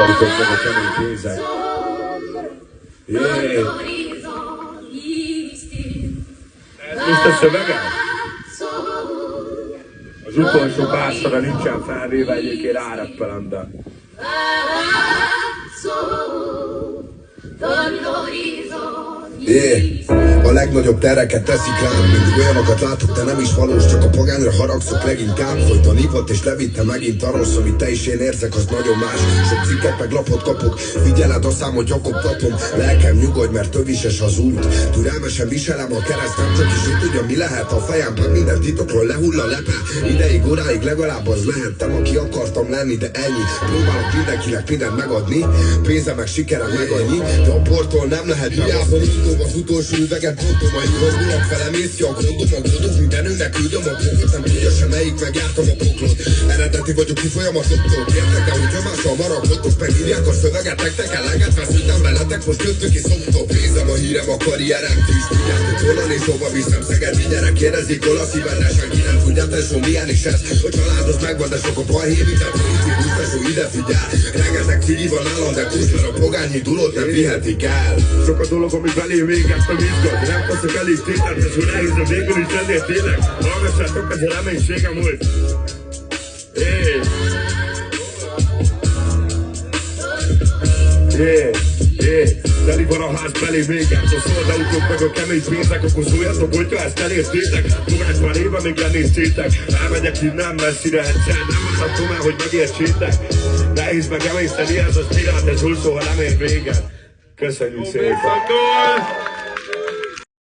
vártok meg a kemény pénzek. Jé! Ez most a szövege? Az utolsó pásztora nincsen felvéve, egyébként ráreppelem, de... A legnagyobb tereket teszik rám, mindig olyanokat látok, de nem is valós, csak a pagányra haragszok leginkább. Folyton ívott és levitte megint a rossz, amit te is én érzek, az nagyon más. Sok cikket meg lapot kapok, figyeled a számot, gyakogtatom. Lelkem nyugodj, mert tövises az út. Türelmesen viselem a kereszt, nem csak is ő tudja mi lehet. A fejemben minden titokról lehull a lepe. Ideig, óráig legalább az lehettem, aki akartam lenni, de ennyi. Próbálok mindenkinek mindent megadni, pénzem meg sikerem meg annyi, de a portól nem lehet megosztani. Az utolsó üveget bontom, majd fordulok velem, ész ki a gondok, mindenőnek küldöm a pokot, nem tudja se melyik, megjártam a poklot. Eredeti vagyok ki folyamatoktól, kértek el, hogyha mással maradhatok, megírják a szöveget, nektek eleget feszültem veletek, most jöttök és szoktok. Pénzem a hírem, a karrierem, ti is tudjátok honnan és hova viszem, Szegedi gyerek, kérdezik hol a szíved, senki nem tudja, tesó, milyen is ez. A családos megvan, de sok a balhé, minden politikus, tesó, ide figyel. Rengeteg cigi van állam, de kurz, mert a pogányi dulót nem vihetik el. Sok a dolog, ami belém végeztem izgat, nem teszek elég tételt, és hogy elhiszem végül is ezért tényleg. Hallgassátok, ez a reménységem, hogy... Teli van a ház belé végem, a szoldaautók meg a kemény pénzek, akkor szóljatok, hogyha ezt elértétek. Fogás már éve még lenéztétek, elmegyek innen messzire egyszer, nem mondhatom el, hogy megértsétek. Nehéz meg emészteni ez a spirát, ez úszó, ha nem ér véget. Köszönjük szépen!